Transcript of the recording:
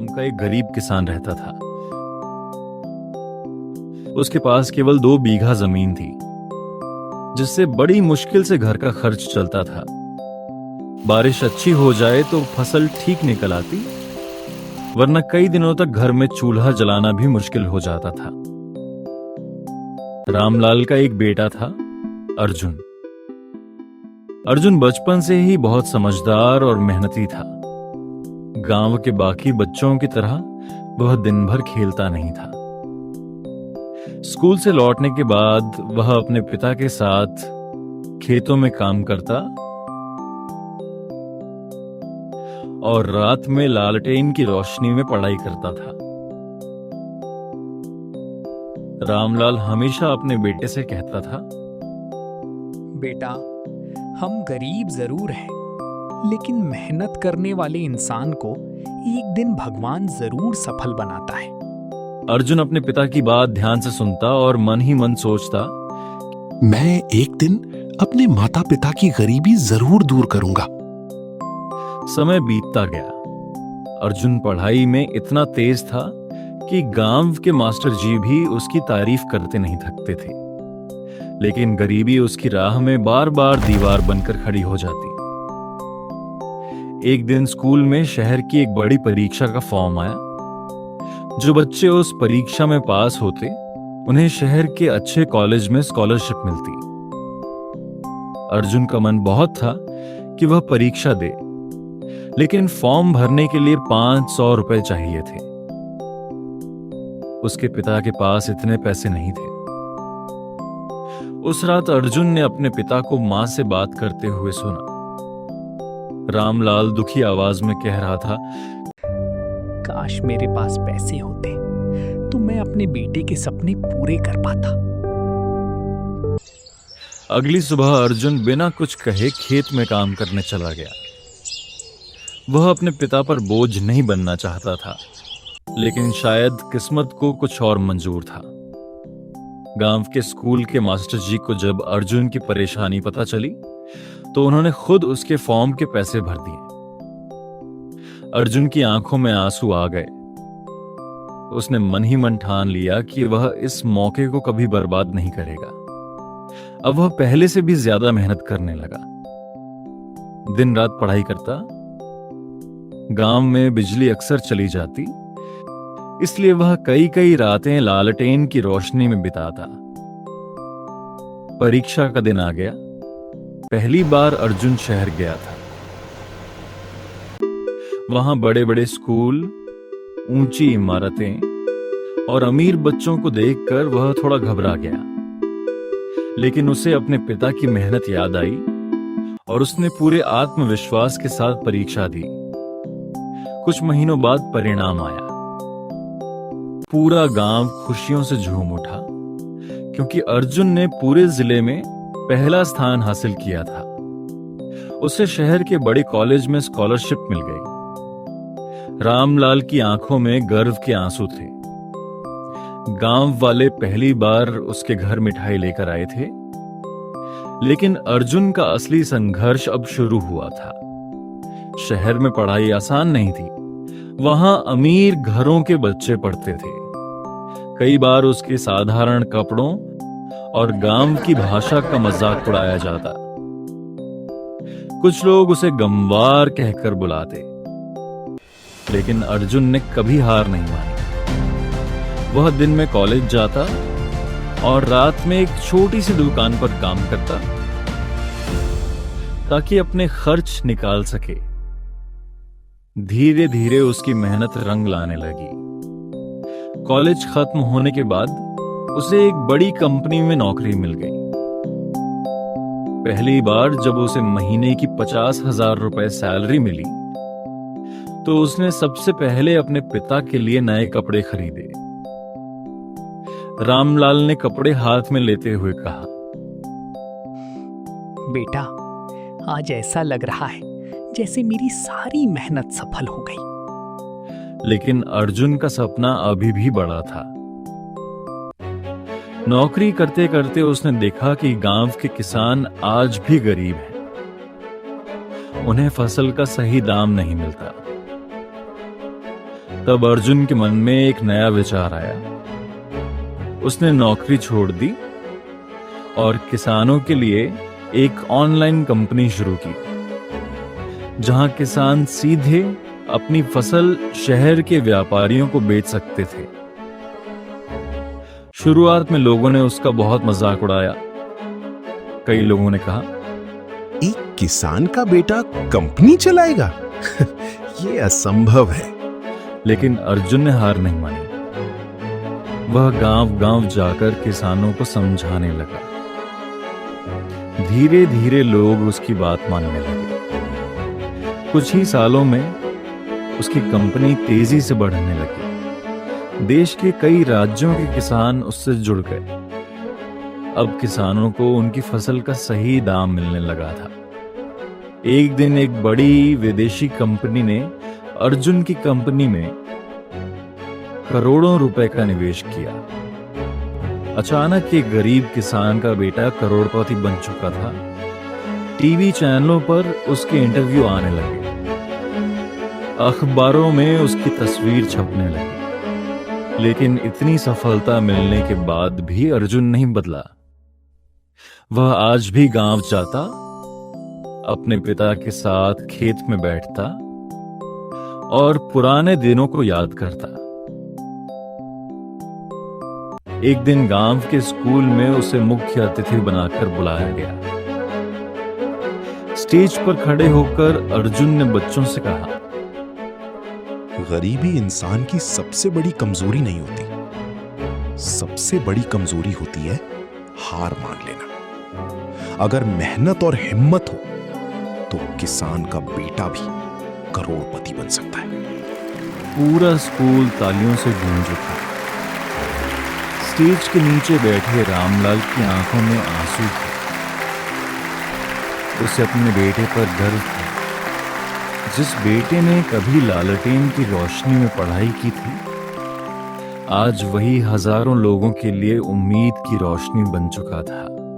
नाम का एक गरीब किसान रहता था। उसके पास केवल 2 बीघा जमीन थी, जिससे बड़ी मुश्किल से घर का खर्च चलता था। बारिश अच्छी हो जाए तो फसल ठीक निकल आती, वरना कई दिनों तक घर में चूल्हा जलाना भी मुश्किल हो जाता था। रामलाल का एक बेटा था, अर्जुन। अर्जुन बचपन से ही बहुत समझदार और मेहनती था। गांव के बाकी बच्चों की तरह वह दिन भर खेलता नहीं था। स्कूल से लौटने के बाद वह अपने पिता के साथ खेतों में काम करता और रात में लालटेन की रोशनी में पढ़ाई करता था। रामलाल हमेशा अपने बेटे से कहता था, बेटा, हम गरीब जरूर हैं, लेकिन मेहनत करने वाले इंसान को एक दिन भगवान जरूर सफल बनाता है। अर्जुन अपने पिता की बात ध्यान से सुनता और मन ही मन सोचता, मैं एक दिन अपने माता पिता की गरीबी जरूर दूर करूंगा। समय बीतता गया। अर्जुन पढ़ाई में इतना तेज था कि गांव के मास्टर जी भी उसकी तारीफ करते नहीं थकते थे। लेकिन गरीबी उसकी राह में बार बार दीवार बनकर खड़ी हो जाती। एक दिन स्कूल में शहर की एक बड़ी परीक्षा का फॉर्म आया। जो बच्चे उस परीक्षा में पास होते, उन्हें शहर के अच्छे कॉलेज में स्कॉलरशिप मिलती। अर्जुन का मन बहुत था कि वह परीक्षा दे, लेकिन फॉर्म भरने के लिए 500 रुपए चाहिए थे। उसके पिता के पास इतने पैसे नहीं थे। उस रात अर्जुन ने अपने पिता को मां से बात करते हुए सुना। रामलाल दुखी आवाज में कह रहा था, काश मेरे पास पैसे होते तो मैं अपने बेटे के सपने पूरे कर पाता। अगली सुबह अर्जुन बिना कुछ कहे खेत में काम करने चला गया। वह अपने पिता पर बोझ नहीं बनना चाहता था, लेकिन शायद किस्मत को कुछ और मंजूर था। गांव के स्कूल के मास्टर जी को जब अर्जुन की परेशानी पता चली, तो उन्होंने खुद उसके फॉर्म के पैसे भर दिए। अर्जुन की आंखों में आंसू आ गए। उसने मन ही मन ठान लिया कि वह इस मौके को कभी बर्बाद नहीं करेगा। अब वह पहले से भी ज्यादा मेहनत करने लगा। दिन रात पढ़ाई करता। गांव में बिजली अक्सर चली जाती, इसलिए वह कई कई रातें लालटेन की रोशनी में बिताता। परीक्षा का दिन आ गया। पहली बार अर्जुन शहर गया था। वहां बड़े बड़े स्कूल, ऊंची इमारतें और अमीर बच्चों को देखकर वह थोड़ा घबरा गया। लेकिन उसे अपने पिता की मेहनत याद आई और उसने पूरे आत्मविश्वास के साथ परीक्षा दी। कुछ महीनों बाद परिणाम आया। पूरा गांव खुशियों से झूम उठा, क्योंकि अर्जुन ने पूरे जिले में पहला स्थान हासिल किया था। उसे शहर के बड़े कॉलेज में स्कॉलरशिप मिल गई। रामलाल की आंखों में गर्व के आंसू थे। गांव वाले पहली बार उसके घर मिठाई लेकर आए थे। लेकिन अर्जुन का असली संघर्ष अब शुरू हुआ था। शहर में पढ़ाई आसान नहीं थी। वहां अमीर घरों के बच्चे पढ़ते थे। कई बार उसके साधारण कपड़ों और गांव की भाषा का मजाक उड़ाया जाता। कुछ लोग उसे गमवार कहकर बुलाते। लेकिन अर्जुन ने कभी हार नहीं मानी। वह दिन में कॉलेज जाता और रात में एक छोटी सी दुकान पर काम करता, ताकि अपने खर्च निकाल सके। धीरे धीरे उसकी मेहनत रंग लाने लगी। कॉलेज खत्म होने के बाद उसे एक बड़ी कंपनी में नौकरी मिल गई। पहली बार जब उसे महीने की 50,000 रुपए सैलरी मिली, तो उसने सबसे पहले अपने पिता के लिए नए कपड़े खरीदे। रामलाल ने कपड़े हाथ में लेते हुए कहा, बेटा, आज ऐसा लग रहा है जैसे मेरी सारी मेहनत सफल हो गई। लेकिन अर्जुन का सपना अभी भी बड़ा था। नौकरी करते करते उसने देखा कि गांव के किसान आज भी गरीब हैं। उन्हें फसल का सही दाम नहीं मिलता। तब अर्जुन के मन में एक नया विचार आया। उसने नौकरी छोड़ दी और किसानों के लिए एक ऑनलाइन कंपनी शुरू की, जहां किसान सीधे अपनी फसल शहर के व्यापारियों को बेच सकते थे। शुरुआत में लोगों ने उसका बहुत मजाक उड़ाया। कई लोगों ने कहा, एक किसान का बेटा कंपनी चलाएगा? ये असंभव है। लेकिन अर्जुन ने हार नहीं मानी। वह गांव-गांव जाकर किसानों को समझाने लगा। धीरे धीरे लोग उसकी बात मानने लगे। कुछ ही सालों में उसकी कंपनी तेजी से बढ़ने लगी। देश के कई राज्यों के किसान उससे जुड़ गए। अब किसानों को उनकी फसल का सही दाम मिलने लगा था। एक दिन एक बड़ी विदेशी कंपनी ने अर्जुन की कंपनी में करोड़ों रुपए का निवेश किया। अचानक एक गरीब किसान का बेटा करोड़पति बन चुका था। टीवी चैनलों पर उसके इंटरव्यू आने लगे। अखबारों में उसकी तस्वीर छपने लगी। लेकिन इतनी सफलता मिलने के बाद भी अर्जुन नहीं बदला। वह आज भी गांव जाता, अपने पिता के साथ खेत में बैठता और पुराने दिनों को याद करता। एक दिन गांव के स्कूल में उसे मुख्य अतिथि बनाकर बुलाया गया। स्टेज पर खड़े होकर अर्जुन ने बच्चों से कहा, गरीबी इंसान की सबसे बड़ी कमजोरी नहीं होती। सबसे बड़ी कमजोरी होती है हार मान लेना। अगर मेहनत और हिम्मत हो तो किसान का बेटा भी करोड़पति बन सकता है। पूरा स्कूल तालियों से गूंज उठा। स्टेज के नीचे बैठे रामलाल की आंखों में आंसू थे। उसे अपने बेटे पर गर्व था। जिस बेटे ने कभी लालटेन की रोशनी में पढ़ाई की थी, आज वही हजारों लोगों के लिए उम्मीद की रोशनी बन चुका था।